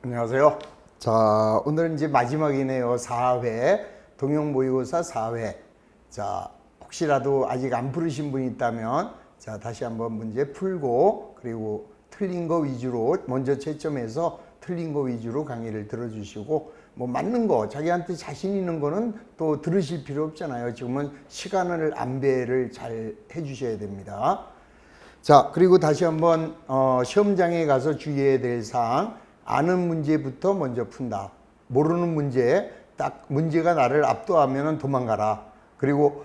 안녕하세요. 자, 오늘은 이제 마지막이네요. 4회. 동형 모의고사 4회. 자, 혹시라도 아직 안 풀으신 분이 있다면, 자, 다시 한번 문제 풀고, 그리고 틀린 거 위주로, 먼저 채점해서 틀린 거 위주로 강의를 들어주시고, 뭐 맞는 거, 자기한테 자신 있는 거는 또 들으실 필요 없잖아요. 지금은 시간을 안배를 잘 해주셔야 됩니다. 자, 그리고 다시 한번 시험장에 가서 주의해야 될 사항, 아는 문제부터 먼저 푼다. 모르는 문제, 딱 문제가 나를 압도하면 도망가라. 그리고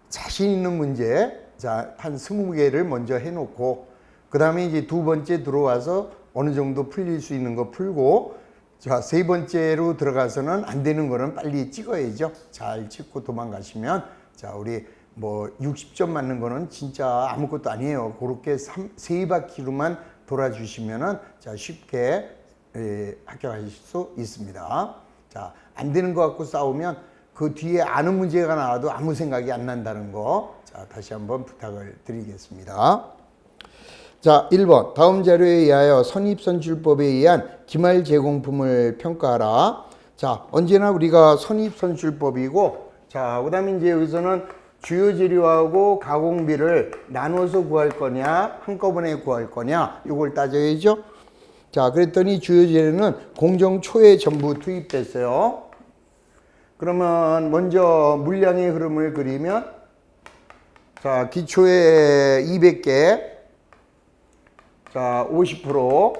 자신 있는 문제, 자, 한 20개를 먼저 해놓고, 그 다음에 이제 두 번째 들어와서 어느 정도 풀릴 수 있는 거 풀고, 자, 세 번째로 들어가서는 안 되는 거는 빨리 찍어야죠. 잘 찍고 도망가시면, 자, 우리 뭐 60점 맞는 거는 진짜 아무것도 아니에요. 그렇게 세 바퀴로만 돌아주시면은, 자, 쉽게 합격하실 수 있습니다. 자, 안 되는 거 갖고 싸우면 그 뒤에 아는 문제가 나와도 아무 생각이 안 난다는 거, 자, 다시 한번 부탁을 드리겠습니다. 자, 1번. 다음 자료에 의하여 선입선출법에 의한 기말 제공품을 평가하라. 자, 언제나 우리가 선입선출법이고, 자, 그 다음에 이제 여기서는 주요 재료하고 가공비를 나눠서 구할 거냐, 한꺼번에 구할 거냐, 이걸 따져야죠. 자, 그랬더니 주요 재료는 공정 초에 전부 투입됐어요. 그러면 먼저 물량의 흐름을 그리면, 자, 기초에 200개, 자, 50%,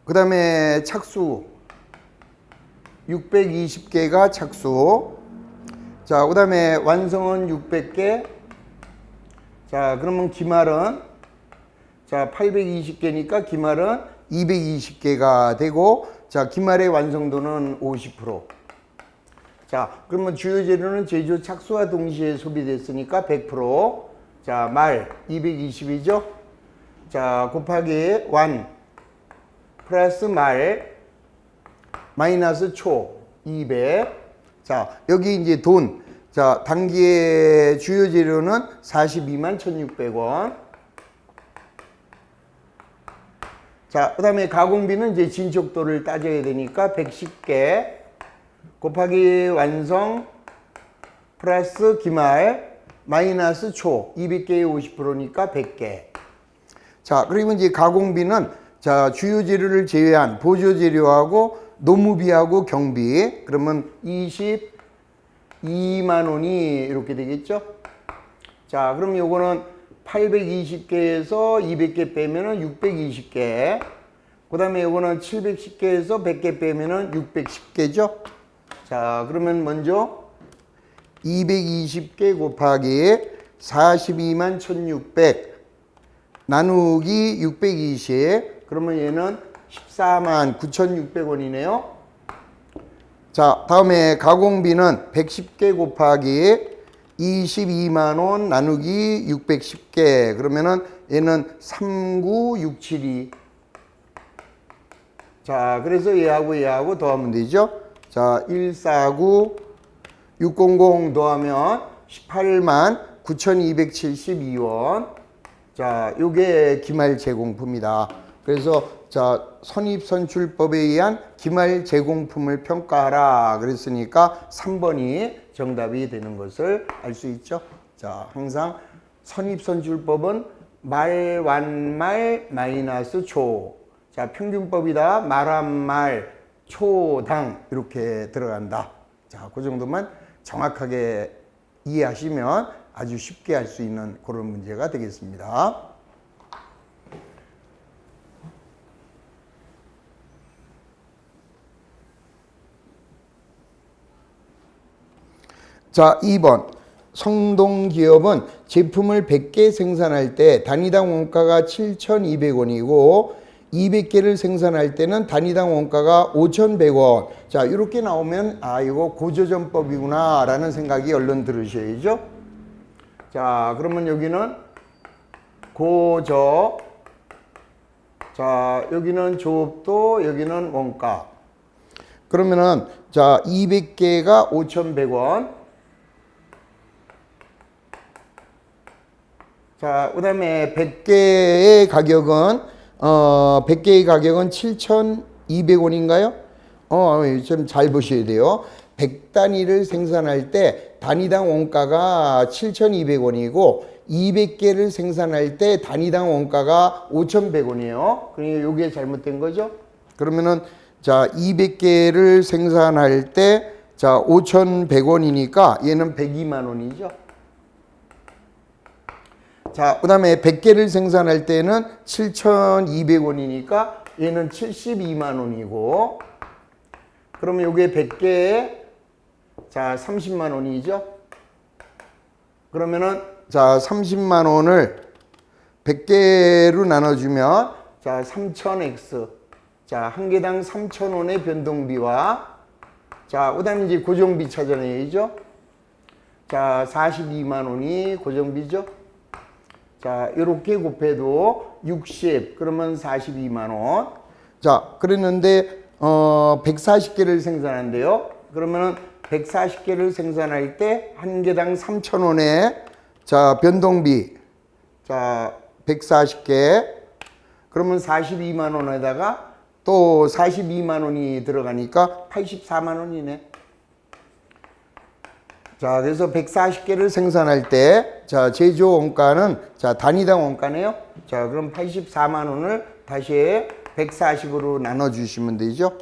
그 다음에 착수 620개가 착수, 자, 그 다음에 완성은 600개, 자, 그러면 기말은, 자, 820개니까 기말은 220개가 되고, 자, 기말의 완성도는 50%. 자, 그러면 주요 재료는 제조 착수와 동시에 소비됐으니까 100%. 자, 말 220이죠. 자, 곱하기 완 플러스 말 마이너스 초 200. 자, 여기 이제 돈. 자, 단기의 주요 재료는 42만 1,600원. 자, 그 다음에 가공비는 이제 진척도를 따져야 되니까 110개 곱하기 완성 플러스 기말 마이너스 초 200개의 50%니까 100개. 자, 그리고 이제 가공비는, 자, 주요 재료를 제외한 보조 재료하고 노무비하고 경비, 그러면 22만 원이 이렇게 되겠죠. 자, 그럼 요거는 820개에서 200개 빼면은 620개. 그 다음에 요거는 710개에서 100개 빼면은 610개죠. 자, 그러면 먼저 220개 곱하기 42만 1,600 나누기 620. 그러면 얘는 14만 9,600원이네요. 자, 다음에 가공비는 110개 곱하기 22만 원 나누기 610개. 그러면은 얘는 39672. 자, 그래서 얘하고 더하면 되죠. 자, 149 600 더하면 18만 9,272원. 자, 요게 기말 제공품이다. 그래서, 자, 선입선출법에 의한 기말 제공품을 평가하라 그랬으니까 3번이 정답이 되는 것을 알 수 있죠. 자, 항상 선입선출법은 말, 완말, 마이너스 초. 자, 평균법이다. 말한말, 초당 이렇게 들어간다. 자, 그 정도만 정확하게 이해하시면 아주 쉽게 할 수 있는 그런 문제가 되겠습니다. 자, 2번. 성동기업은 제품을 100개 생산할 때 단위당 원가가 7,200원이고 200개를 생산할 때는 단위당 원가가 5,100원. 자, 이렇게 나오면 아, 이거 고조점법이구나 라는 생각이 얼른 들으셔야죠. 자, 그러면 여기는 고저, 자, 여기는 조업도, 여기는 원가. 그러면은, 자, 200개가 5,100원. 자, 그 다음에 100개의 가격은 7,200원. 200원인가요? 좀 잘 보셔야 돼요. 100단위를 생산할 때 단위당 원가가 7,200원이고 200개를 생산할 때 단위당 원가가 5,100원이에요. 그러니까 이게 잘못된 거죠. 그러면은 자 200개를 생산할 때 자 5,100원이니까 얘는 102만 원이죠. 자 그다음에 100개를 생산할 때는 7,200원이니까 얘는 72만 원이고 그러면 요게 100개에 자 30만 원이죠. 그러면은 자 30만 원을 100개로 나눠주면 자 3,000x 자 한 개당 3,000원의 변동비와 자 그다음에 이제 고정비 찾아내야죠. 자 42만 원이 고정비죠. 자 이렇게 곱해도 60 그러면 42만 원. 자 그랬는데 140개를 생산한대요. 그러면은 140개를 생산할 때 한 개당 3,000원의 자 변동비 자 140개 그러면 42만 원에다가 또 42만 원이 들어가니까 84만 원이네. 자 그래서 140개를 생산할 때 자 제조 원가는 자 단위당 원가네요. 자 그럼 84만 원을 다시 140으로 나눠 주시면 되죠.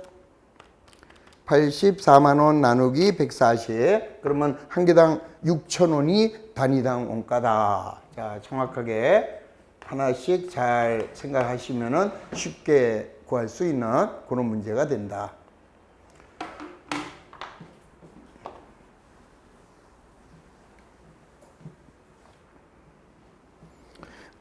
84만 원 나누기 140 그러면 한 개당 6,000원이 단위당 원가다. 자 정확하게 하나씩 잘 생각하시면은 쉽게 구할 수 있는 그런 문제가 된다.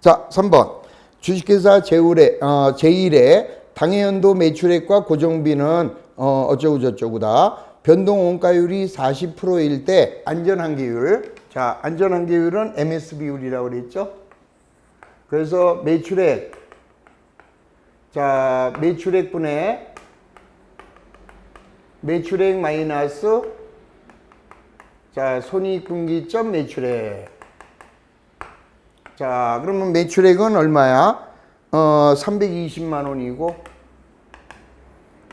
자 3번 주식회사 제1의 당해연도 매출액과 고정비는 어쩌고 저쩌고다. 변동 원가율이 40%일 때 안전한계율. 자, 안전한계율은 MS 비율이라고 그랬죠. 그래서 매출액. 자, 매출액분의 매출액 마이너스 자, 손익분기점 매출액. 자, 그러면 매출액은 얼마야? 320만 원이고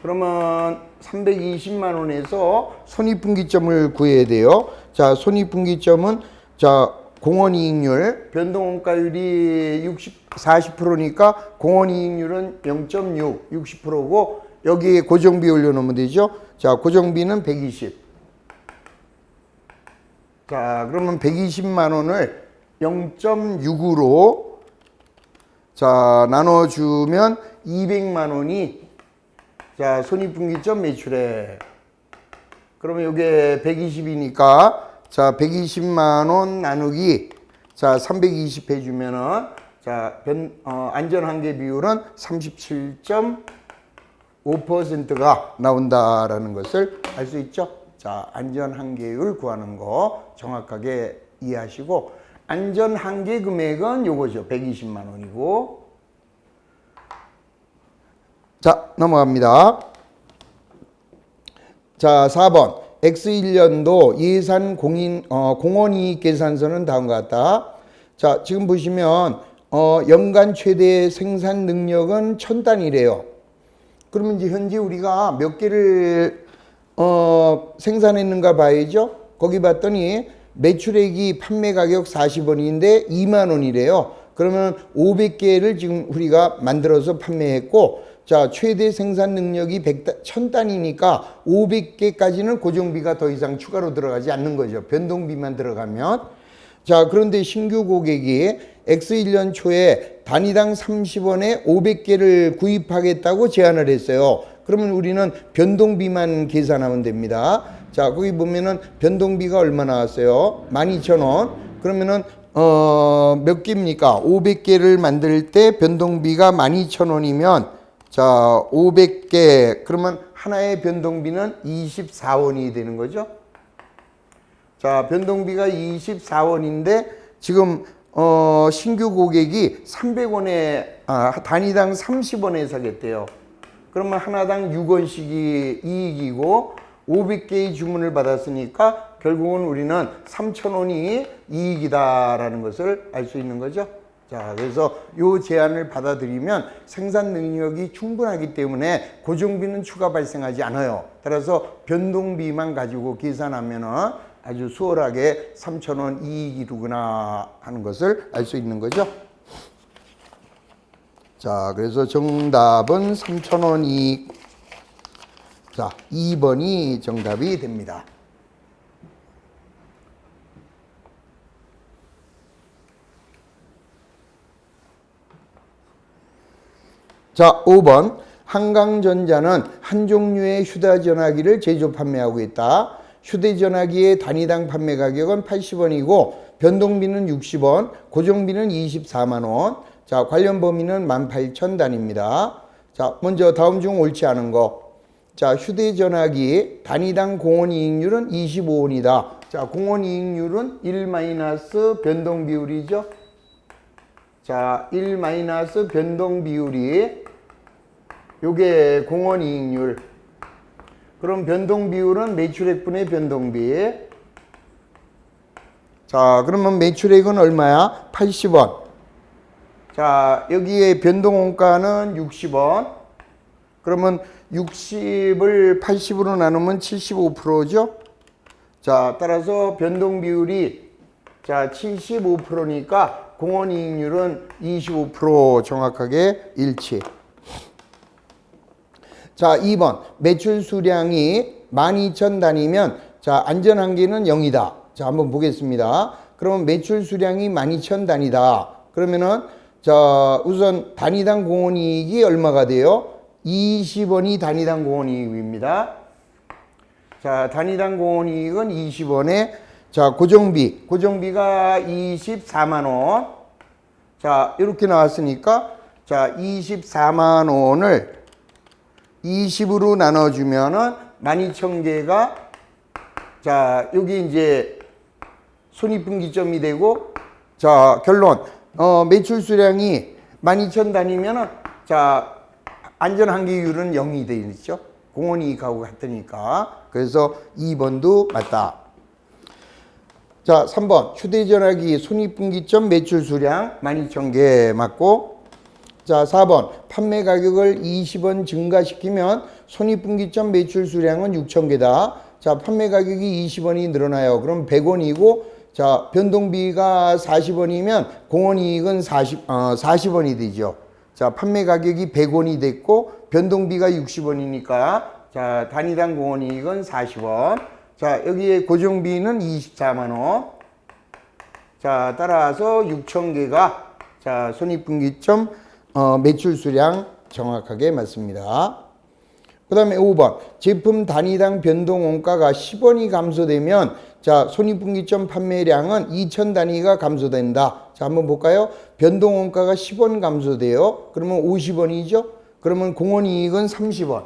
그러면 320만 원에서 손익분기점을 구해야 돼요. 자, 손익분기점은 자, 공원이익률 변동원가율이 40%니까 공원이익률은 0.6, 60%고 여기에 고정비 올려놓으면 되죠. 자, 고정비는 120. 자, 그러면 120만 원을 0.6으로 자, 나눠주면 200만 원이 자, 손익분기점 매출액. 그러면 이게 120이니까 자, 120만 원 나누기 자, 320 해주면은 자, 안전한계 비율은 37.5%가 나온다라는 것을 알 수 있죠. 자, 안전한계율 구하는 거 정확하게 이해하시고 안전한계 금액은 요거죠. 120만 원이고 자, 넘어갑니다. 자, 4번. X1년도 예산 공원이익 계산서는 다음과 같다. 자, 지금 보시면, 연간 최대 생산 능력은 1000단이래요. 그러면 이제 현재 우리가 몇 개를, 생산했는가 봐야죠. 거기 봤더니 매출액이 판매 가격 40원인데 2만 원이래요. 그러면 500개를 지금 우리가 만들어서 판매했고, 자, 최대 생산 능력이 1000단이니까 500개까지는 고정비가 더 이상 추가로 들어가지 않는 거죠. 변동비만 들어가면. 자, 그런데 신규 고객이 X1년 초에 단위당 30원에 500개를 구입하겠다고 제안을 했어요. 그러면 우리는 변동비만 계산하면 됩니다. 자, 거기 보면은 변동비가 얼마 나왔어요? 12,000원. 그러면은 몇 개입니까? 500개를 만들 때 변동비가 12,000원이면 자, 500개. 그러면 하나의 변동비는 24원이 되는 거죠. 자, 변동비가 24원인데 지금 신규 고객이 300원에 단위당 30원에 사겠대요. 그러면 하나당 6원씩이 이익이고 500개의 주문을 받았으니까 결국은 우리는 3,000원이 이익이다라는 것을 알 수 있는 거죠. 자, 그래서 요 제안을 받아들이면 생산 능력이 충분하기 때문에 고정비는 추가 발생하지 않아요. 따라서 변동비만 가지고 계산하면은 아주 수월하게 3,000원 이익이구나 하는 것을 알 수 있는 거죠. 자, 그래서 정답은 3,000원 이익. 자, 2번이 정답이 됩니다. 자, 5번. 한강전자는 한 종류의 휴대전화기를 제조 판매하고 있다. 휴대전화기의 단위당 판매 가격은 80원이고 변동비는 60원, 고정비는 24만 원. 자, 관련 범위는 18,000단입니다. 자, 먼저 다음 중 옳지 않은 거. 자, 휴대전화기 단위당 공원이익률은 25원이다. 자, 공원이익률은 1 마이너스 변동비율이죠. 자, 1 마이너스 변동비율이 요게 공원이익률. 그럼 변동비율은 매출액분의 변동비. 자, 그러면 매출액은 얼마야? 80원. 자, 여기에 변동원가는 60원. 그러면 60을 80으로 나누면 75%죠? 자, 따라서 변동비율이 자, 75%니까 공원이익률은 25% 정확하게 일치. 자, 2번. 매출 수량이 12,000단위면 자, 안전한계는 0이다. 자, 한번 보겠습니다. 그러면 매출 수량이 12,000단위다. 그러면은 자, 우선 단위당 공원이익이 얼마가 돼요? 20원이 단위당 공원이익입니다. 자, 단위당 공원이익은 20원에 자, 고정비가 24만 원. 자, 이렇게 나왔으니까 자, 24만 원을 20으로 나눠주면은 12,000개가 자, 여기 이제 손익분기점이 되고 자, 결론 매출 수량이 12,000단위면은 자, 안전한계율은 0이 되어 있죠. 공원이익하고 같으니까. 그래서 2번도 맞다. 자, 3번. 휴대전화기 손익분기점 매출 수량 12,000개 맞고. 자, 4번. 판매 가격을 20원 증가시키면 손익분기점 매출 수량은 6,000개다. 자, 판매 가격이 20원이 늘어나요. 그럼 100원이고, 자, 변동비가 40원이면 공원이익은 40원이 되죠. 자, 판매 가격이 100원이 됐고, 변동비가 60원이니까, 자, 단위당 공원이익은 40원. 자, 여기에 고정비는 24만원. 자, 따라서 6,000개가, 자, 손익분기점, 매출 수량 정확하게 맞습니다. 그 다음에 5번. 제품 단위당 변동 원가가 10원이 감소되면, 자, 손익분기점 판매량은 2,000단위가 감소된다. 자, 한번 볼까요? 변동 원가가 10원 감소돼요. 그러면 50원이죠? 그러면 공원이익은 30원.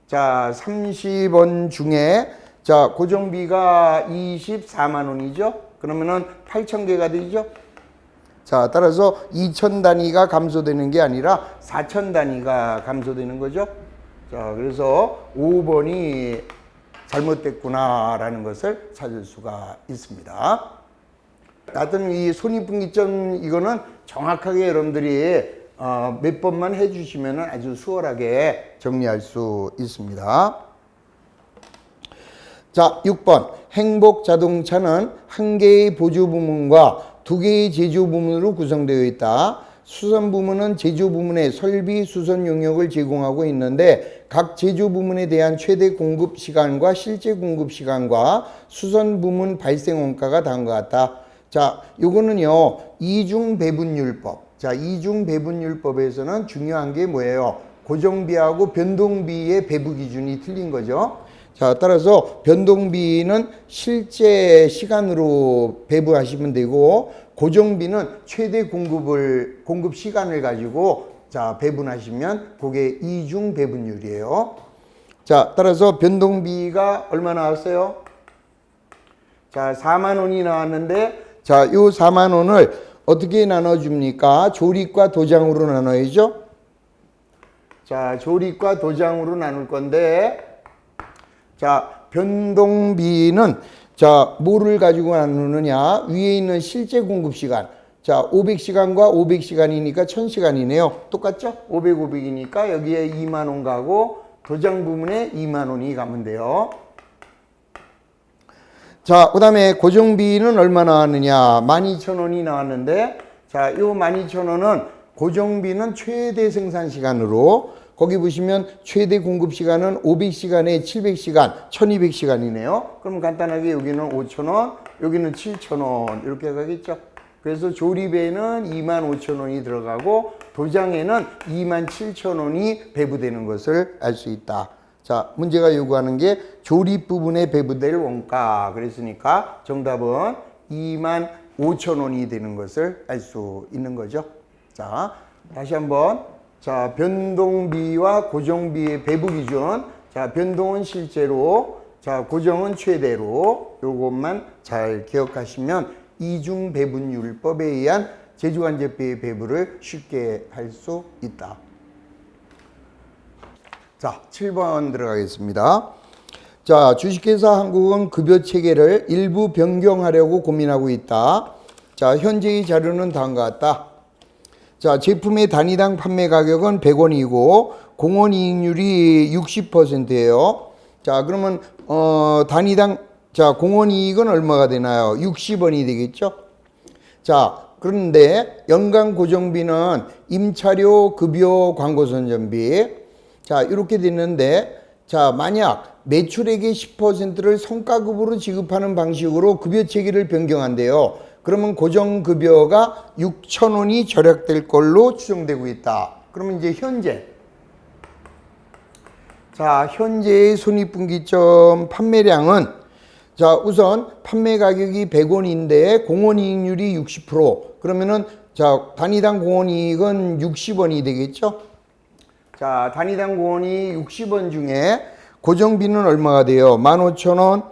자, 30원 중에, 자, 고정비가 24만 원이죠? 그러면은 8,000개가 되죠? 자, 따라서 2,000단위가 감소되는 게 아니라 4,000단위가 감소되는 거죠. 자, 그래서 5번이 잘못됐구나라는 것을 찾을 수가 있습니다. 하여튼 이 손익분기점 이거는 정확하게 여러분들이 몇 번만 해주시면 아주 수월하게 정리할 수 있습니다. 자, 6번. 행복자동차는 한 개의 보조 부문과 두 개의 제조 부문으로 구성되어 있다. 수선 부문은 제조 부문의 설비 수선 용역을 제공하고 있는데 각 제조 부문에 대한 최대 공급 시간과 실제 공급 시간과 수선 부문 발생 원가가 다음과 같다. 자, 요거는요, 이중배분율법. 자, 이중배분율법에서는 중요한 게 뭐예요? 고정비하고 변동비의 배분 기준이 틀린 거죠. 자, 따라서 변동비는 실제 시간으로 배분하시면 되고 고정비는 최대 공급 시간을 가지고 자, 배분하시면 그게 이중 배분율이에요. 자, 따라서 변동비가 얼마 나왔어요? 자, 4만 원이 나왔는데 자, 요 4만 원을 어떻게 나눠 줍니까? 조립과 도장으로 나눠야죠. 자, 조립과 도장으로 나눌 건데 자, 변동비는 자, 뭐를 가지고 나누느냐? 위에 있는 실제 공급 시간. 자, 500시간과 500시간이니까 1000시간이네요. 똑같죠? 500, 500이니까 여기에 2만 원 가고 도장 부분에 2만 원이 가면 돼요. 자, 그 다음에 고정비는 얼마 나왔느냐? 12,000원이 나왔는데, 자, 요 12,000원은 고정비는 최대 생산 시간으로, 거기 보시면 최대 공급 시간은 500시간에 700시간, 1200시간이네요. 그럼 간단하게 여기는 5,000원, 여기는 7,000원, 이렇게 가겠죠. 그래서 조립에는 25,000원이 들어가고, 도장에는 27,000원이 배부되는 것을 알 수 있다. 자, 문제가 요구하는 게 조립 부분에 배부될 원가. 그랬으니까 정답은 25,000원이 되는 것을 알 수 있는 거죠. 자, 다시 한번. 자, 변동비와 고정비의 배부 기준. 자, 변동은 실제로, 자, 고정은 최대로. 요것만 잘 기억하시면 이중 배분율법에 의한 제조간접비의 배부를 쉽게 할 수 있다. 자, 7번 들어가겠습니다. 자, 주식회사 한국은 급여 체계를 일부 변경하려고 고민하고 있다. 자, 현재의 자료는 다음과 같다. 자, 제품의 단위당 판매 가격은 100원이고 공원이익률이 60%예요. 자, 그러면 단위당 자, 공원이익은 얼마가 되나요? 60원이 되겠죠? 자, 그런데 연간 고정비는 임차료, 급여, 광고선전비. 자, 이렇게 됐는데, 자, 만약 매출액의 10%를 성과급으로 지급하는 방식으로 급여 체계를 변경한대요. 그러면 고정급여가 6,000원이 절약될 걸로 추정되고 있다. 그러면 이제 현재. 자, 현재의 손익분기점 판매량은, 자, 우선 판매 가격이 100원인데 공원이익률이 60%. 그러면은, 자, 단위당 공원이익은 60원이 되겠죠? 자, 단위당 공원이 60원 중에 고정비는 얼마가 돼요? 15,000원,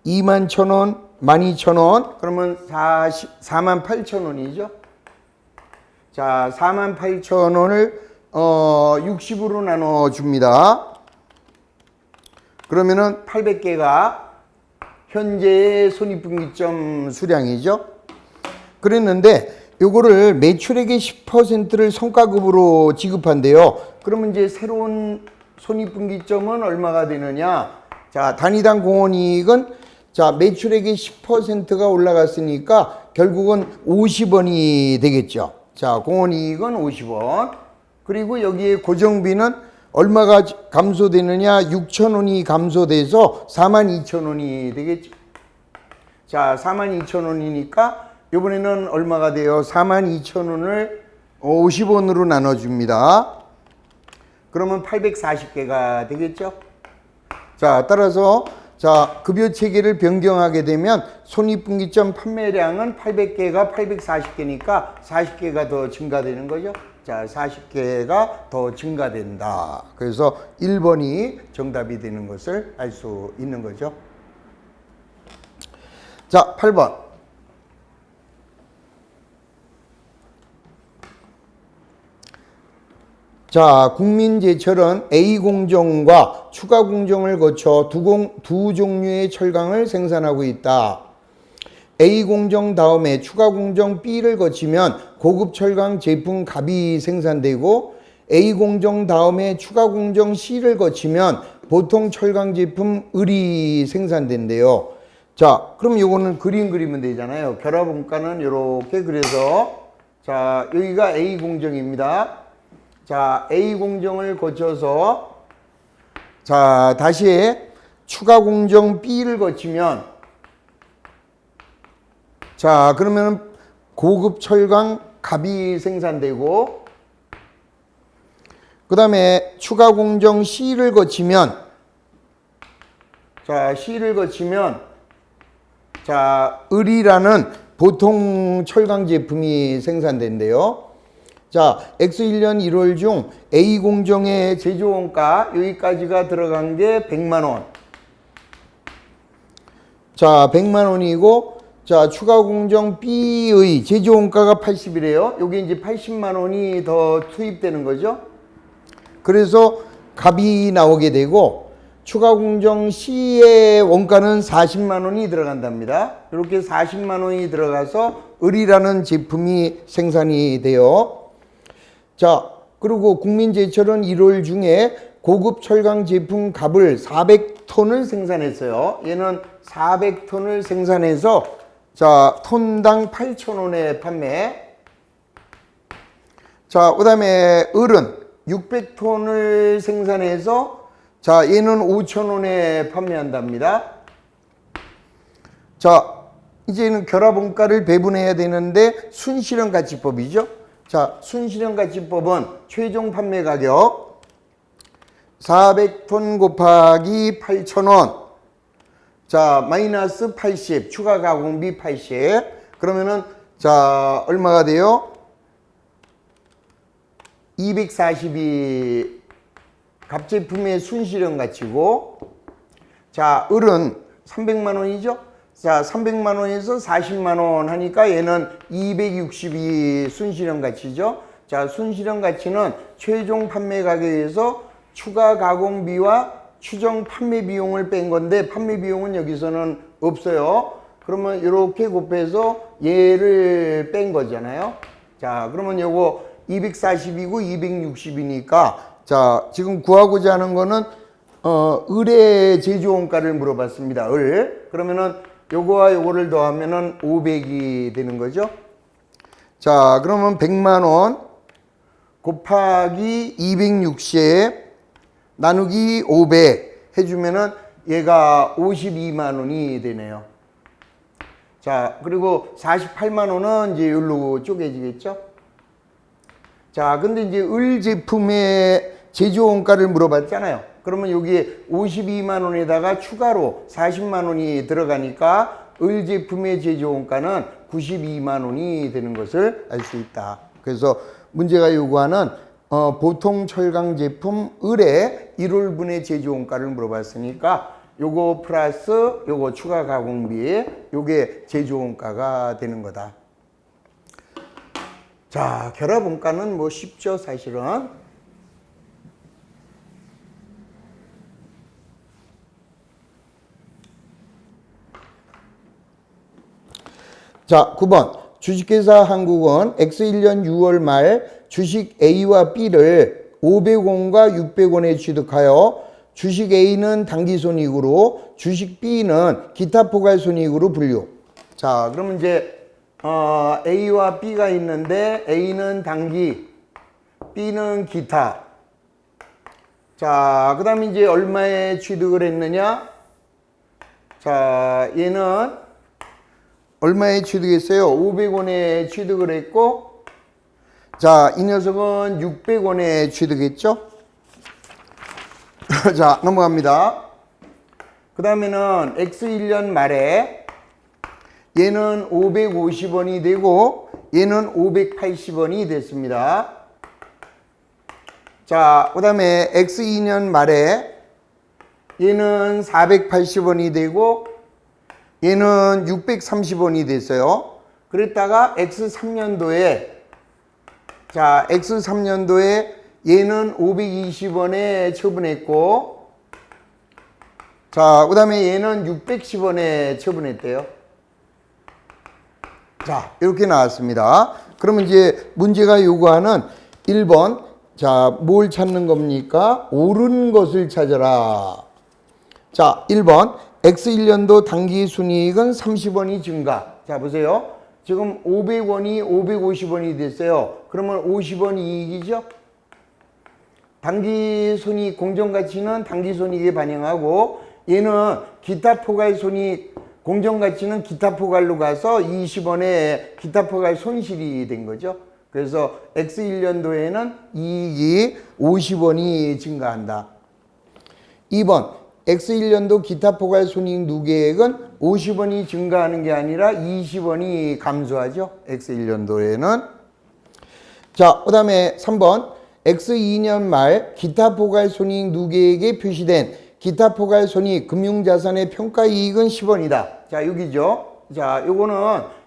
21,000원, 12,000원. 그러면 48,000원이죠. 자, 48,000원을 60으로 나눠 줍니다. 그러면은 800개가 현재의 손익분기점 수량이죠. 그랬는데 요거를 매출액의 10%를 성과급으로 지급한대요. 그러면 이제 새로운 손익분기점은 얼마가 되느냐? 자, 단위당 공원이익은 자, 매출액의 10%가 올라갔으니까 결국은 50원이 되겠죠. 자, 공원이익은 50원. 그리고 여기에 고정비는 얼마가 감소되느냐? 6,000원이 감소돼서 42,000원이 되겠죠. 자, 42,000원이니까 이번에는 얼마가 돼요? 42,000원을 50원으로 나눠줍니다. 그러면 840개가 되겠죠? 자, 따라서 자, 급여 체계를 변경하게 되면 손익분기점 판매량은 800개가 840개니까 40개가 더 증가되는 거죠. 자, 40개가 더 증가된다. 그래서 1번이 정답이 되는 것을 알 수 있는 거죠. 자, 8번. 자, 국민제철은 A공정과 추가공정을 거쳐 두 종류의 철강을 생산하고 있다. A공정 다음에 추가공정 B를 거치면 고급 철강 제품 갑이 생산되고 A공정 다음에 추가공정 C를 거치면 보통 철강 제품 을이 생산된대요. 자, 그럼 요거는 그림 그리면 되잖아요. 결합원가는 이렇게 그려서 자, 여기가 A공정입니다. 자, A공정을 거쳐서 자, 다시 추가공정 B를 거치면 자, 그러면 고급 철강 갑이 생산되고 그 다음에 추가공정 C를 거치면 자, C를 거치면 자, 을이라는 보통 철강 제품이 생산된대요. 자, X1년 1월 중 A공정의 제조원가 여기까지가 들어간 게 100만원. 자, 100만원이고 자, 추가공정 B의 제조원가가 80이래요. 여기 이제 80만원이 더 투입되는 거죠. 그래서 갑이 나오게 되고 추가 공정 C의 원가는 40만 원이 들어간답니다. 이렇게 40만 원이 들어가서 을이라는 제품이 생산이 돼요. 자, 그리고 국민제철은 1월 중에 고급 철강 제품 갑을 400톤을 생산했어요. 얘는 400톤을 생산해서 자, 톤당 8,000원에 판매. 자, 그 다음에 을은 600톤을 생산해서 자, 얘는 5,000원에 판매한답니다. 자, 이제는 결합원가를 배분해야 되는데 순실현가치법이죠. 자, 순실현가치법은 최종 판매 가격 400톤 곱하기 8,000원. 자, 마이너스 80, 추가 가공비 80. 그러면은 자, 얼마가 돼요? 240이 갑제품의 순실현 가치고, 자, 을은 300만 원이죠? 자, 300만 원에서 40만 원 하니까 얘는 260이 순실현 가치죠? 자, 순실현 가치는 최종 판매 가격에서 추가 가공비와 추정 판매 비용을 뺀 건데, 판매 비용은 여기서는 없어요. 그러면 이렇게 곱해서 얘를 뺀 거잖아요. 자, 그러면 요거 240이고 260이니까 자, 지금 구하고자 하는 거는 을의 제조원가를 물어봤습니다. 을. 그러면은 요거와 요거를 더하면은 500이 되는 거죠. 자, 그러면 100만 원 곱하기 260 나누기 500 해주면은 얘가 52만 원이 되네요. 자, 그리고 48만 원은 이제 여기로 쪼개지겠죠. 자, 근데 이제 을 제품의 제조원가를 물어봤잖아요. 그러면 여기에 52만 원에다가 추가로 40만 원이 들어가니까 을 제품의 제조원가는 92만 원이 되는 것을 알 수 있다. 그래서 문제가 요구하는 보통 철강 제품 을의 1월분의 제조원가를 물어봤으니까 요거 플러스 요거 추가 가공비, 요게 제조원가가 되는 거다. 자, 결합원가는 뭐 쉽죠, 사실은. 자, 9번. 주식회사 한국은 X1년 6월 말 주식 A와 B를 500원과 600원에 취득하여 주식 A는 당기손익으로 주식 B는 기타 포괄손익으로 분류. 자, 그러면 이제 A와 B가 있는데 A는 당기, B는 기타. 자, 그 다음에 이제 얼마에 취득을 했느냐? 자, 얘는 얼마에 취득했어요? 500원에 취득을 했고, 자, 이 녀석은 600원에 취득했죠? 자, 넘어갑니다. 그 다음에는 X1년 말에 얘는 550원이 되고 얘는 580원이 됐습니다. 자, 그 다음에 X2년 말에 얘는 480원이 되고 얘는 630원이 됐어요. 그랬다가 X3년도에 자, X3년도에 얘는 520원에 처분했고, 자, 그 다음에 얘는 610원에 처분했대요. 자, 이렇게 나왔습니다. 그러면 이제 문제가 요구하는 1번, 자, 뭘 찾는 겁니까? 옳은 것을 찾아라. 자, 1번, X1년도 당기 순이익은 30원이 증가. 자, 보세요. 지금 500원이 550원이 됐어요. 그러면 50원 이익이죠? 당기손익 공정가치는 당기손익에 반영하고 얘는 기타 포괄손익 공정가치는 기타 포괄로 가서 20원에 기타 포괄 손실이 된 거죠. 그래서 X1년도에는 이익이 50원이 증가한다. 2번 X1년도 기타 포괄 손익 누계액은 50원이 증가하는 게 아니라 20원이 감소하죠. X1년도에는. 자, 그 다음에 3번 X2년 말 기타 포괄 손익 누계액에 표시된 기타 포괄 손익 금융자산의 평가이익은 10원이다. 자, 여기죠. 자, 요거는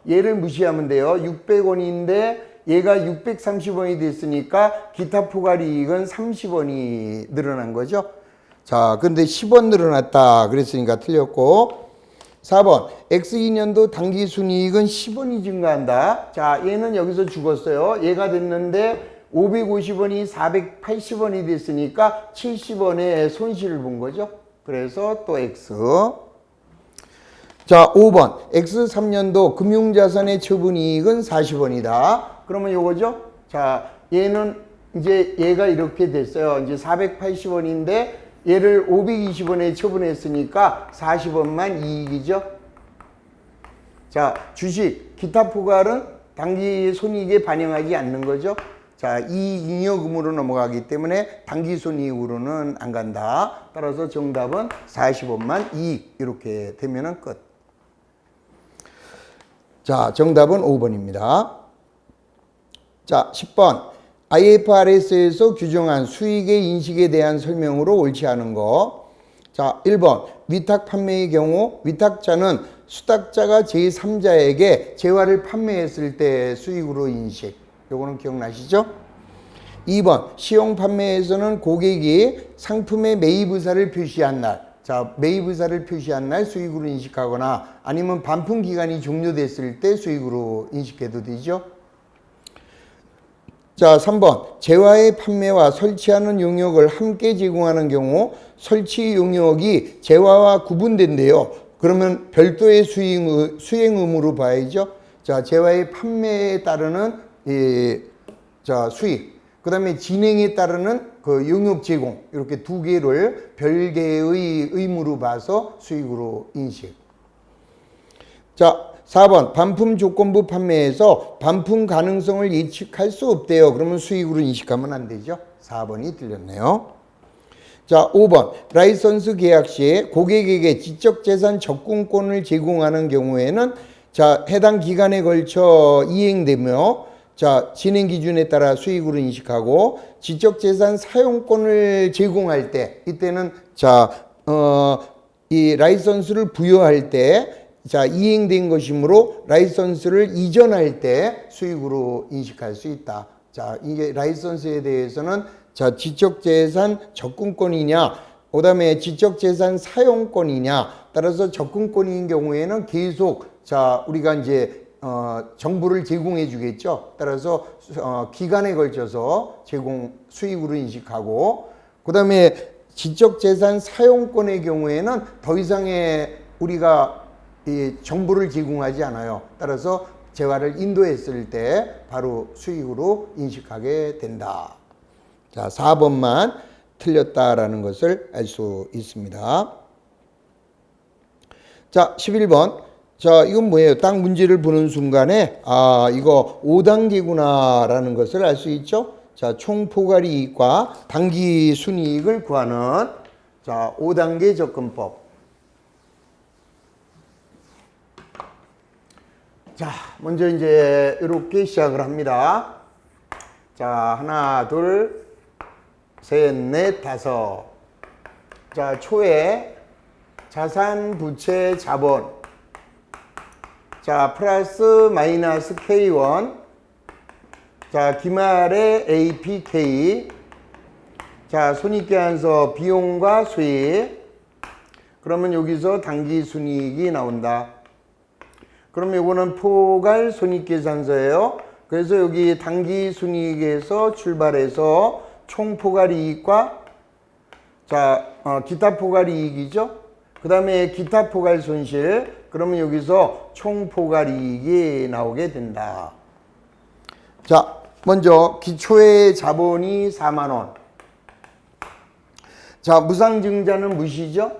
얘를 무시하면 돼요. 600원인데 얘가 630원이 됐으니까 기타 포괄 이익은 30원이 늘어난 거죠. 자, 근데 10원 늘어났다. 그랬으니까 틀렸고. 4번. X2년도 당기순이익은 10원이 증가한다. 자, 얘는 여기서 죽었어요. 얘가 됐는데 550원이 480원이 됐으니까 70원의 손실을 본 거죠. 그래서 또 X. 자, 5번. X3년도 금융자산의 처분이익은 40원이다. 그러면 요거죠. 자, 얘는 이제 얘가 이렇게 됐어요. 이제 480원인데 얘를 520원에 처분했으니까 40원만 이익이죠. 자, 주식, 기타 포괄은 당기 손익에 반영하지 않는 거죠. 자, 이익 잉여금으로 넘어가기 때문에 당기 손익으로는 안 간다. 따라서 정답은 40원만 이익 이렇게 되면은 끝. 자, 정답은 5번입니다. 자, 10번. IFRS에서 규정한 수익의 인식에 대한 설명으로 옳지 않은 거. 자, 1번. 위탁 판매의 경우 위탁자는 수탁자가 제3자에게 재화를 판매했을 때 수익으로 인식. 요거는 기억나시죠? 2번. 시용 판매에서는 고객이 상품의 매입 의사를 표시한 날. 자, 매입 의사를 표시한 날 수익으로 인식하거나 아니면 반품 기간이 종료됐을 때 수익으로 인식해도 되죠. 자, 3번. 재화의 판매와 설치하는 용역을 함께 제공하는 경우 설치 용역이 재화와 구분된대요. 그러면 별도의 수행 의무로 봐야죠. 자, 재화의 판매에 따르는 자, 수익. 그 다음에 진행에 따르는 그 용역 제공. 이렇게 두 개를 별개의 의무로 봐서 수익으로 인식. 자, 4번. 반품 조건부 판매에서 반품 가능성을 예측할 수 없대요. 그러면 수익으로 인식하면 안 되죠. 4번이 틀렸네요. 자, 5번. 라이선스 계약 시에 고객에게 지적재산 접근권을 제공하는 경우에는 자, 해당 기간에 걸쳐 이행되며 자, 진행 기준에 따라 수익으로 인식하고 지적재산 사용권을 제공할 때 이때는 자, 이 라이선스를 부여할 때 자, 이행된 것이므로 라이선스를 이전할 때 수익으로 인식할 수 있다. 자, 이게 라이선스에 대해서는 자, 지적재산 접근권이냐, 그 다음에 지적재산 사용권이냐, 따라서 접근권인 경우에는 계속 자, 우리가 이제 정보를 제공해 주겠죠. 따라서 기간에 걸쳐서 수익으로 인식하고, 그 다음에 지적재산 사용권의 경우에는 더 이상의 우리가 이 정보를 제공하지 않아요. 따라서 재화를 인도했을 때 바로 수익으로 인식하게 된다. 자, 4번만 틀렸다라는 것을 알 수 있습니다. 자, 11번. 자, 이건 뭐예요? 딱 문제를 보는 순간에 아, 이거 5단계구나 라는 것을 알 수 있죠. 자, 총 포괄 이익과 당기 순이익을 구하는 자, 5단계 접근법. 자, 먼저 이제 이렇게 시작을 합니다. 자, 하나, 둘, 셋, 넷, 다섯. 자, 초에 자산, 부채, 자본. 자, 플러스 마이너스 K1. 자, 기말에 APK. 자, 손익계산서 비용과 수익. 그러면 여기서 당기순이익이 나온다. 그럼 이거는 포괄 손익계산서예요. 그래서 여기 당기순이익에서 출발해서 총 포괄 이익과 자, 기타 포괄 이익이죠. 그 다음에 기타 포괄 손실. 그러면 여기서 총 포괄 이익이 나오게 된다. 자, 먼저 기초의 자본이 4만 원. 자, 무상증자는 무시죠.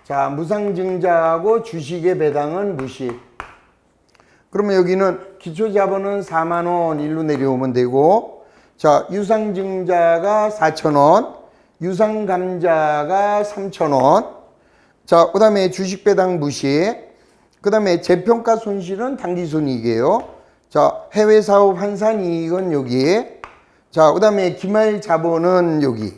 자, 무상증자하고 주식의 배당은 무시. 그러면 여기는 기초자본은 4만 원 일로 내려오면 되고, 자, 유상증자가 4,000원, 유상감자가 3,000원, 자, 그 다음에 주식배당 무시, 그 다음에 재평가 손실은 당기순이익이에요. 자, 해외사업 환산이익은 여기, 자, 그 다음에 기말자본은 여기,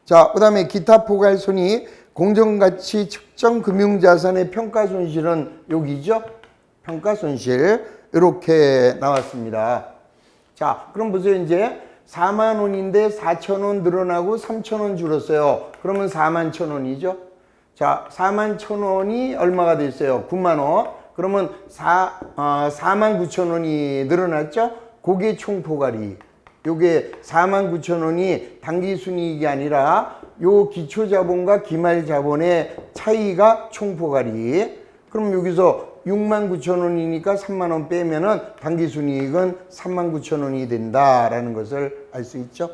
자, 그 다음에 기타 포괄손익, 공정가치 측정 금융자산의 평가손실은 여기죠. 평가손실 이렇게 나왔습니다. 자, 그럼 보세요. 이제 4만 원인데 4천 원 늘어나고 3천 원 줄었어요. 그러면 4만 천 원이죠. 자, 4만 천 원이 얼마가 됐어요? 9만 원. 그러면 4만 9천 원이 늘어났죠? 그게 총포괄이. 요게 4만 9천 원이 당기순이익이 아니라 요 기초자본과 기말자본의 차이가 총포괄이. 그럼 여기서 6만 9천 원이니까 3만 원 빼면은 당기순이익은 3만 9천 원이 된다라는 것을 알 수 있죠.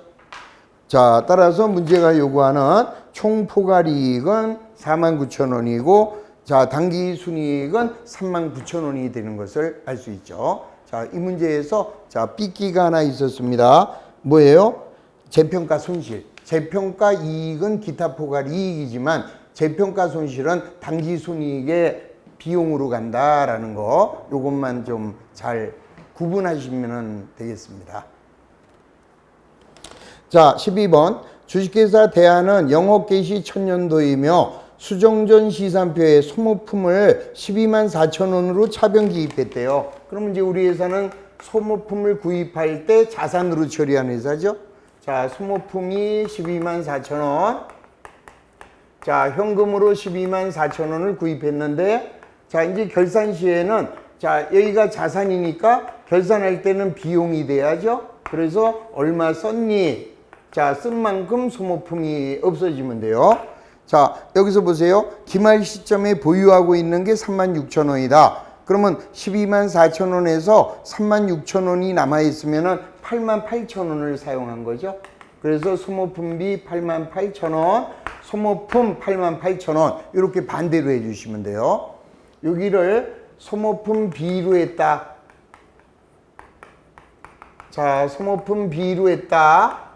자, 따라서 문제가 요구하는 총포괄이익은 4만 9천 원이고, 자, 당기순이익은 3만 9천 원이 되는 것을 알 수 있죠. 자, 이 문제에서 자, 삐끼가 하나 있었습니다. 뭐예요? 재평가 손실. 재평가 이익은 기타 포괄 이익이지만 재평가 손실은 당기순이익의 비용으로 간다라는 거, 요것만 좀 잘 구분하시면 되겠습니다. 자, 12번. 주식회사 대한은 영업 개시 1000년도이며 수정전 시산표에 소모품을 12만 4천 원으로 차변 기입했대요. 그러면 이제 우리 회사는 소모품을 구입할 때 자산으로 처리한 회사죠. 자, 소모품이 12만 4천 원. 자, 현금으로 12만 4천 원을 구입했는데, 자, 이제 결산 시에는, 자, 여기가 자산이니까 결산할 때는 비용이 돼야죠. 그래서 얼마 썼니? 자, 쓴 만큼 소모품이 없어지면 돼요. 자, 여기서 보세요. 기말 시점에 보유하고 있는 게 3만 6천 원이다. 그러면 12만 4천 원에서 3만 6천 원이 남아있으면 8만 8천 원을 사용한 거죠. 그래서 소모품비 8만 8천 원, 소모품 8만 8천 원, 이렇게 반대로 해주시면 돼요. 여기를 소모품 B로 했다. 자, 소모품 B로 했다.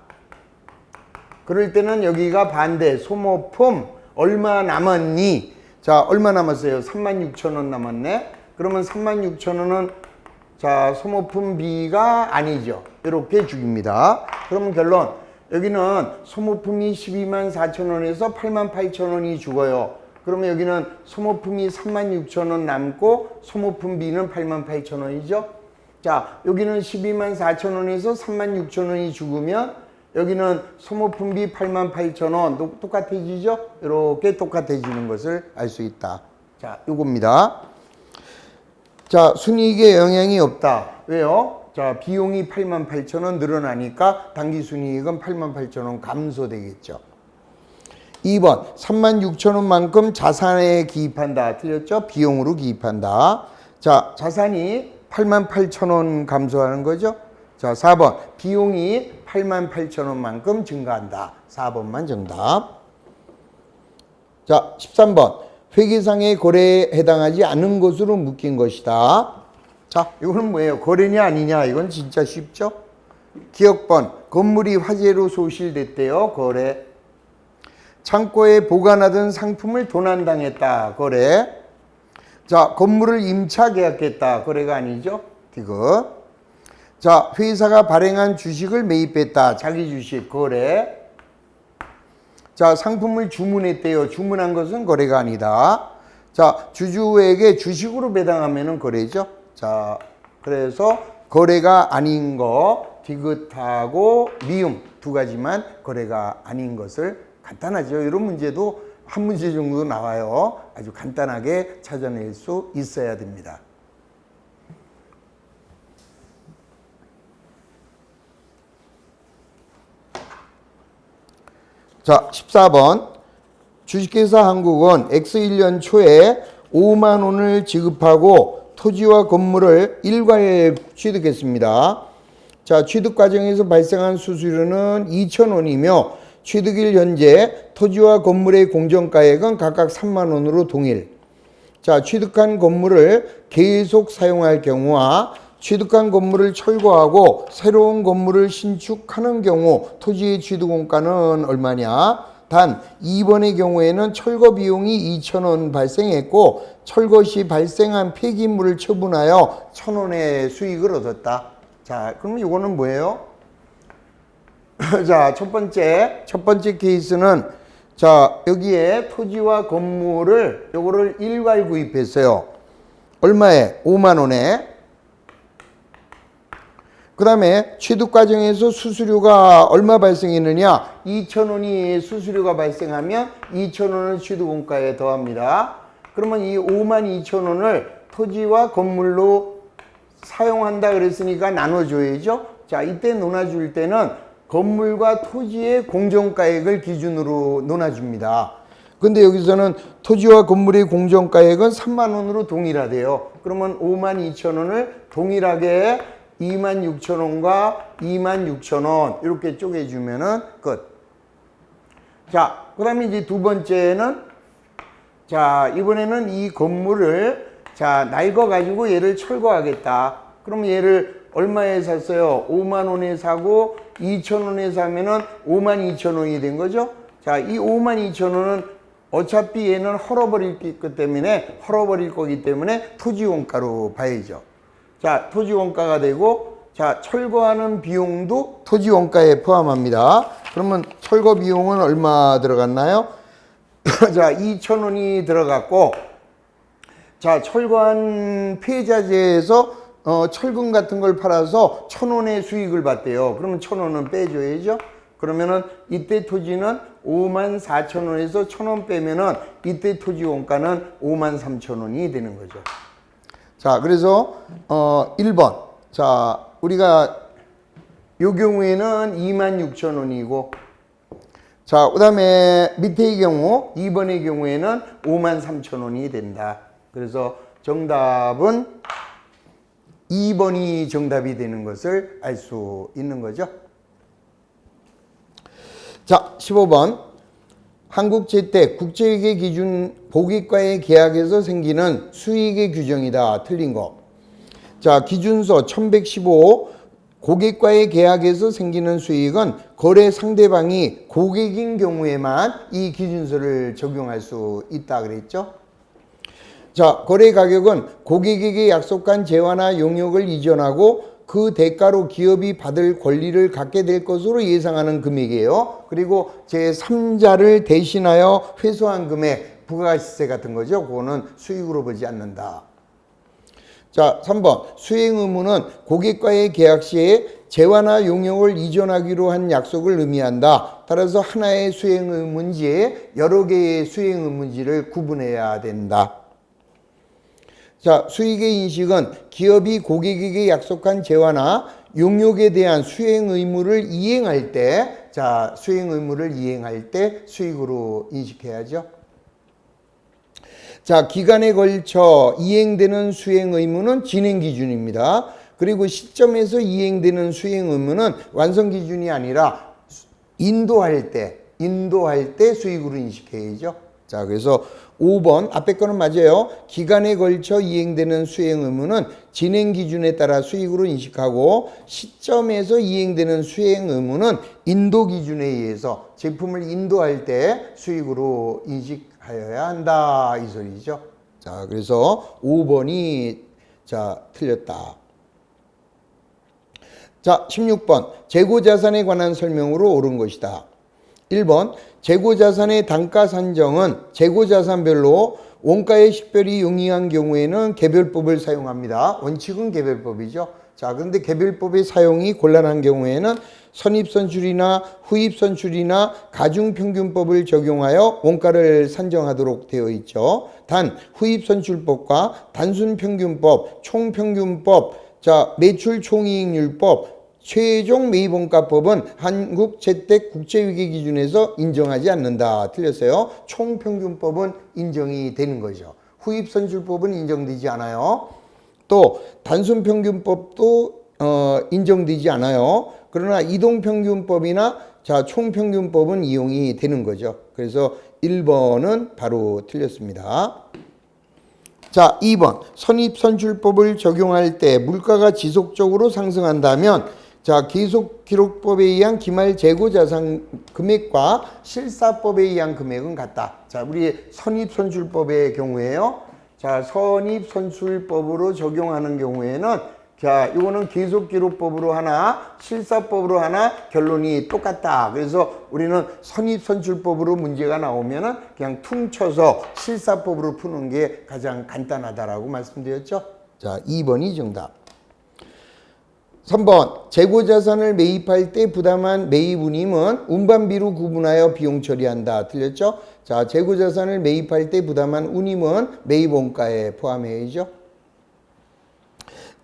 그럴 때는 여기가 반대. 소모품 얼마 남았니? 자, 얼마 남았어요? 3만 6천 원 남았네. 그러면 3만 6천 원은 자, 소모품 B가 아니죠. 이렇게 죽입니다. 그러면 결론. 여기는 소모품이 12만 4천 원에서 8만 8천 원이 죽어요. 그러면 여기는 소모품이 3만 6천 원 남고 소모품 B는 8만 8천 원이죠. 자, 여기는 12만 4천 원에서 3만 6천 원이 죽으면 여기는 소모품 B 8만 8천 원 똑같아지죠? 이렇게 똑같아지는 것을 알 수 있다. 자, 요겁니다. 자, 순이익에 영향이 없다. 왜요? 자, 비용이 8만 8천 원 늘어나니까 당기순이익은 8만 8천 원 감소되겠죠. 2번, 3만 6천 원만큼 자산에 기입한다. 틀렸죠? 비용으로 기입한다. 자, 자산이 8만 8천 원 감소하는 거죠. 자, 4번, 비용이 8만 8천 원만큼 증가한다. 4번만 정답. 자, 13번, 회계상의 거래에 해당하지 않은 것으로 묶인 것이다. 자, 이거는 뭐예요? 거래냐 아니냐? 이건 진짜 쉽죠? 기억번, 건물이 화재로 소실됐대요. 거래. 창고에 보관하던 상품을 도난당했다. 거래. 자, 건물을 임차 계약했다. 거래가 아니죠? 디귿. 자, 회사가 발행한 주식을 매입했다. 자기 주식. 거래. 자, 상품을 주문했대요. 주문한 것은 거래가 아니다. 자, 주주에게 주식으로 배당하면은 거래죠. 자, 그래서 거래가 아닌 거 디귿하고 미음 두 가지만 거래가 아닌 것을 간단하죠. 이런 문제도 한 문제 정도 나와요. 아주 간단하게 찾아낼 수 있어야 됩니다. 자, 14번. 주식회사 한국은 X1년 초에 5만 원을 지급하고 토지와 건물을 일괄 취득했습니다. 자, 취득 과정에서 발생한 수수료는 2,000원이며 취득일 현재 토지와 건물의 공정가액은 각각 3만 원으로 동일. 자, 취득한 건물을 계속 사용할 경우와 취득한 건물을 철거하고 새로운 건물을 신축하는 경우 토지의 취득원가는 얼마냐? 단 2번의 경우에는 철거 비용이 2,000원 발생했고 철거 시 발생한 폐기물을 처분하여 1,000원의 수익을 얻었다. 자, 그럼 이거는 뭐예요? 자, 첫 번째 케이스는 자, 여기에 토지와 건물을 요거를 일괄 구입했어요. 얼마에? 5만 원에. 그 다음에 취득 과정에서 수수료가 얼마 발생했느냐? 2,000원이 수수료가 발생하면 2,000원을 취득원가에 더합니다. 그러면 이 52,000원을 토지와 건물로 사용한다 그랬으니까 나눠줘야죠. 자, 이때 논아줄 때는 건물과 토지의 공정가액을 기준으로 논아줍니다. 근데 여기서는 토지와 건물의 공정가액은 3만 원으로 동일하대요. 그러면 52,000원을 동일하게 26,000원과 26,000원 이렇게 쪼개주면은 끝. 자, 그 다음에 이제 두 번째는 자, 이번에는 이 건물을 자, 낡아가지고 얘를 철거하겠다. 그럼 얘를 얼마에 샀어요? 5만 원에 사고 2,000원에 사면은 52,000원이 된 거죠. 자, 이 52,000원은 어차피 얘는 헐어버릴 거기 때문에 토지원가로 봐야죠. 자, 토지원가가 되고, 자, 철거하는 비용도 토지원가에 포함합니다. 그러면 철거 비용은 얼마 들어갔나요? 자, 2,000원이 들어갔고, 자, 철거한 폐자재에서 철근 같은 걸 팔아서 1,000원의 수익을 받대요. 그러면 1,000원은 빼줘야죠. 그러면은 이때 토지는 54,000원에서 1,000원 빼면은 이때 토지 원가는 53,000원이 되는 거죠. 자, 그래서 1번. 자, 우리가 요 경우에는 26,000원이고, 자, 그다음에 밑에의 경우 2번의 경우에는 53,000원이 된다. 그래서 정답은 2번이 정답이 되는 것을 알 수 있는 거죠. 자, 15번. 한국제택 국제회계 기준 보기과의 계약에서 생기는 수익의 규정이다. 틀린 거. 자, 기준서 1115 고객과의 계약에서 생기는 수익은 거래 상대방이 고객인 경우에만 이 기준서를 적용할 수 있다 그랬죠. 자, 거래 가격은 고객에게 약속한 재화나 용역을 이전하고 그 대가로 기업이 받을 권리를 갖게 될 것으로 예상하는 금액이에요. 그리고 제3자를 대신하여 회수한 금액, 부가시세 같은 거죠. 그거는 수익으로 보지 않는다. 자, 3번. 수행 의무는 고객과의 계약 시에 재화나 용역을 이전하기로 한 약속을 의미한다. 따라서 하나의 수행 의무인지 여러 개의 수행 의무인지를 구분해야 된다. 자, 수익의 인식은 기업이 고객에게 약속한 재화나 용역에 대한 수행 의무를 이행할 때, 자, 수행 의무를 이행할 때 수익으로 인식해야죠. 자, 기간에 걸쳐 이행되는 수행 의무는 진행 기준입니다. 그리고 시점에서 이행되는 수행 의무는 완성 기준이 아니라 인도할 때 수익으로 인식해야죠. 자, 그래서 5번 앞에 거는 맞아요. 기간에 걸쳐 이행되는 수행 의무는 진행 기준에 따라 수익으로 인식하고 시점에서 이행되는 수행 의무는 인도 기준에 의해서 제품을 인도할 때 수익으로 인식하여야 한다 이 소리죠. 자, 그래서 5번이 자, 틀렸다. 자, 16번 재고자산에 관한 설명으로 옳은 것이다. 1번 재고자산의 단가 산정은 재고자산별로 원가에 식별이 용이한 경우에는 개별법을 사용합니다. 원칙은 개별법이죠. 자, 그런데 개별법의 사용이 곤란한 경우에는 선입선출이나 후입선출이나 가중평균법을 적용하여 원가를 산정하도록 되어 있죠. 단 후입선출법과 단순평균법, 총평균법, 자, 매출총이익률법, 최종 매입원가법은 한국재택국제회계 기준에서 인정하지 않는다. 틀렸어요. 총평균법은 인정이 되는 거죠. 후입선출법은 인정되지 않아요. 또 단순평균법도 인정되지 않아요. 그러나 이동평균법이나 자, 총평균법은 이용이 되는 거죠. 그래서 1번은 바로 틀렸습니다. 자, 2번 선입선출법을 적용할 때 물가가 지속적으로 상승한다면 자, 계속기록법에 의한 기말 재고자산 금액과 실사법에 의한 금액은 같다. 자, 우리 선입선출법의 경우에요. 자, 선입선출법으로 적용하는 경우에는 자, 이거는 계속기록법으로 하나, 실사법으로 하나 결론이 똑같다. 그래서 우리는 선입선출법으로 문제가 나오면은 그냥 퉁쳐서 실사법으로 푸는 게 가장 간단하다라고 말씀드렸죠. 자, 2번이 정답. 3번 재고자산을 매입할 때 부담한 매입운임은 운반비로 구분하여 비용 처리한다. 틀렸죠? 자, 재고자산을 매입할 때 부담한 운임은 매입원가에 포함해야죠.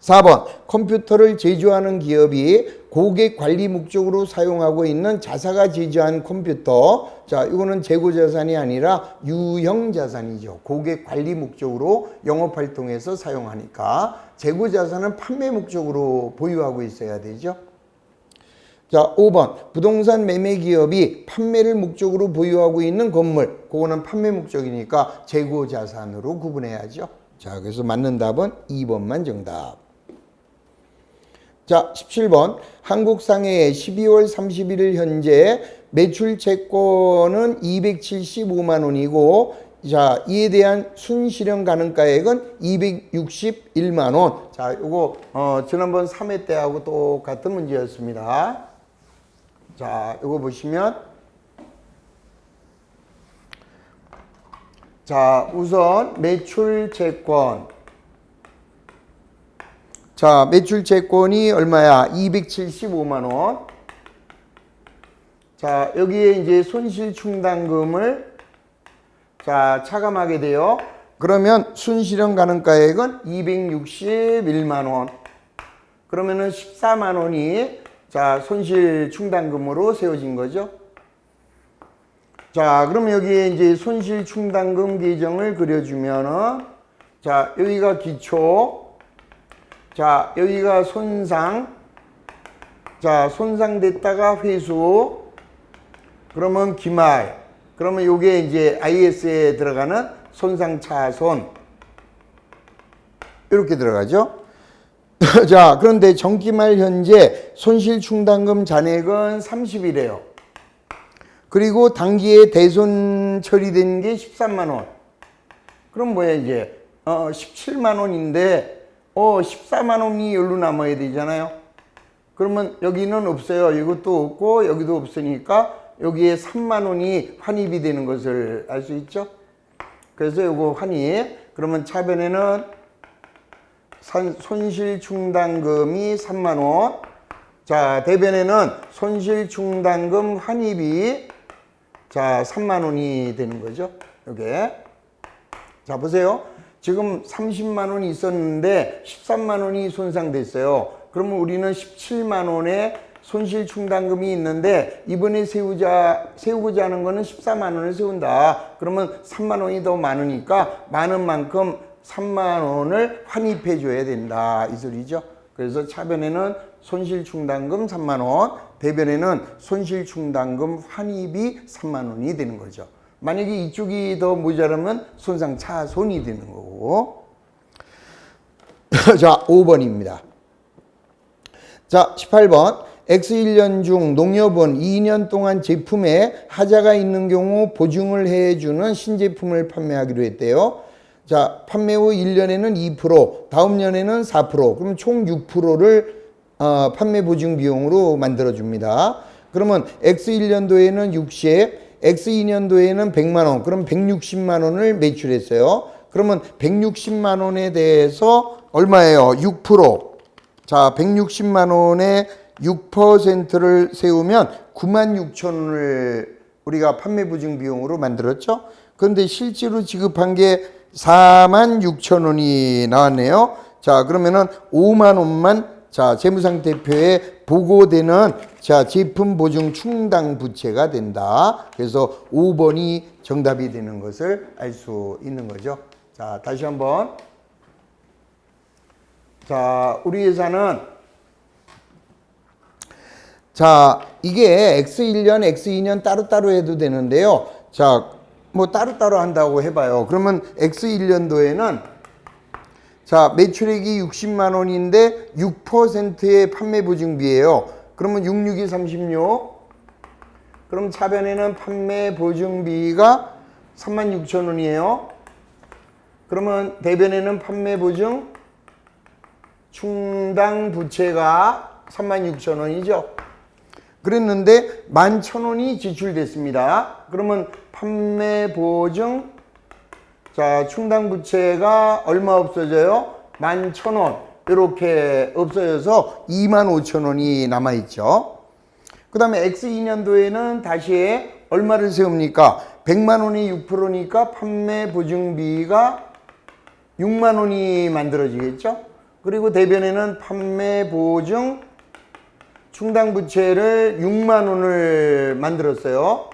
4번 컴퓨터를 제조하는 기업이 고객 관리 목적으로 사용하고 있는 자사가 제조한 컴퓨터. 자, 이거는 재고자산이 아니라 유형자산이죠. 고객 관리 목적으로 영업활동에서 사용하니까 재고자산은 판매 목적으로 보유하고 있어야 되죠. 자, 5번 부동산 매매 기업이 판매를 목적으로 보유하고 있는 건물. 그거는 판매 목적이니까 재고자산으로 구분해야죠. 자, 그래서 맞는 답은 2번만 정답. 자, 17번 한국상해의 12월 31일 현재 매출 채권은 275만 원이고 자, 이에 대한 순실현 가능가액은 261만 원. 자, 요거 지난번 3회 때하고 똑같은 문제였습니다. 자, 요거 보시면 자, 우선 매출 채권. 자, 매출 채권이 얼마야? 275만 원. 자, 여기에 이제 손실 충당금을 자, 차감하게 돼요. 그러면 순실현 가능가액은 261만 원. 그러면은 14만 원이 자, 손실 충당금으로 세워진 거죠. 자, 그럼 여기에 이제 손실 충당금 계정을 그려주면은 자, 여기가 기초. 자, 여기가 손상. 자, 손상됐다가 회수. 그러면 기말. 그러면 요게 이제 IS에 들어가는 손상차손. 이렇게 들어가죠. 자, 그런데 정기말 현재 손실충당금 잔액은 30이래요. 그리고 당기에 대손 처리된 게 13만 원. 그럼 뭐야 이제 17만 원인데 14만 원이 여기로 남아야 되잖아요. 그러면 여기는 없어요. 이것도 없고 여기도 없으니까 여기에 3만 원이 환입이 되는 것을 알 수 있죠. 그래서 요거 환입. 그러면 차변에는 손실충당금이 3만 원. 자, 대변에는 손실충당금 환입이 자, 3만 원이 되는 거죠. 요게. 자, 보세요. 지금 30만 원이 있었는데 13만 원이 손상됐어요. 그러면 우리는 17만 원의 손실충당금이 있는데 이번에 세우고자 하는 거는 14만 원을 세운다. 그러면 3만 원이 더 많으니까 많은 만큼 3만 원을 환입해 줘야 된다. 이 소리죠. 그래서 차변에는 손실충당금 3만 원, 대변에는 손실충당금 환입이 3만 원이 되는 거죠. 만약에 이쪽이 더 모자라면 손상차손이 되는 거고. 자, 5번입니다. 자, 18번. X1년 중 농협은 2년 동안 제품에 하자가 있는 경우 보증을 해주는 신제품을 판매하기로 했대요. 자, 판매 후 1년에는 2%, 다음 년에는 4%, 그럼 총 6%를 판매 보증 비용으로 만들어줍니다. 그러면 X1년도에는 60, X2년도에는 100만 원, 그럼 160만 원을 매출했어요. 그러면 160만 원에 대해서 얼마예요? 6%. 자, 160만 원에 6%를 세우면 9만 6천 원을 우리가 판매 보증 비용으로 만들었죠. 그런데 실제로 지급한 게 4만 6천 원이 나왔네요. 자, 그러면은 5만 원만 자, 재무상태표에 보고되는 자, 제품 보증 충당 부채가 된다. 그래서 5번이 정답이 되는 것을 알 수 있는 거죠. 자, 다시 한번. 자, 우리 회사는 자, 이게 X1년, X2년 따로따로 해도 되는데요. 자, 뭐 따로따로 한다고 해봐요. 그러면 X1년도에는 자, 매출액이 60만 원인데 6%의 판매 보증비예요. 그러면 66이 36. 그럼 차변에는 판매 보증비가 3만 6천 원이에요. 그러면 대변에는 판매 보증 충당 부채가 3만 6천 원이죠. 그랬는데 11,000원이 지출됐습니다. 그러면 판매 보증 자, 충당 부채가 얼마 없어져요? 11,000원. 이렇게 없어져서 25,000원이 남아있죠. 그 다음에 X2년도에는 다시 얼마를 세웁니까? 100만 원이 6%니까 판매 보증비가 6만 원이 만들어지겠죠. 그리고 대변에는 판매 보증 충당 부채를 6만 원을 만들었어요.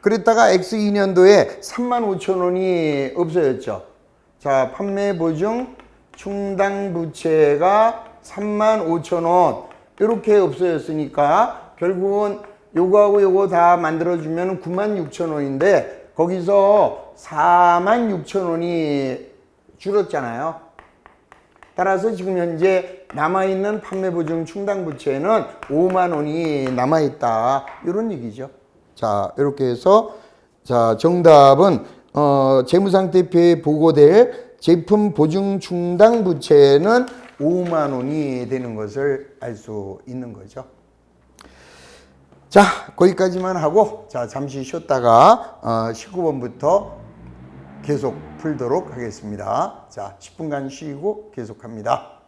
그랬다가 X2년도에 3만 5천 원이 없어졌죠. 자, 판매 보증 충당 부채가 3만 5천 원 이렇게 없어졌으니까 결국은 요거하고 요거 다 만들어주면 9만 6천 원인데 거기서 4만 6천 원이 줄었잖아요. 따라서 지금 현재 남아있는 판매보증 충당부채는 5만 원이 남아있다. 이런 얘기죠. 자, 이렇게 해서 자 정답은 재무상태표에 보고될 제품 보증 충당부채는 5만 원이 되는 것을 알 수 있는 거죠. 자, 거기까지만 하고 자 잠시 쉬었다가 19번부터 계속 풀도록 하겠습니다. 자, 10분간 쉬고 계속합니다.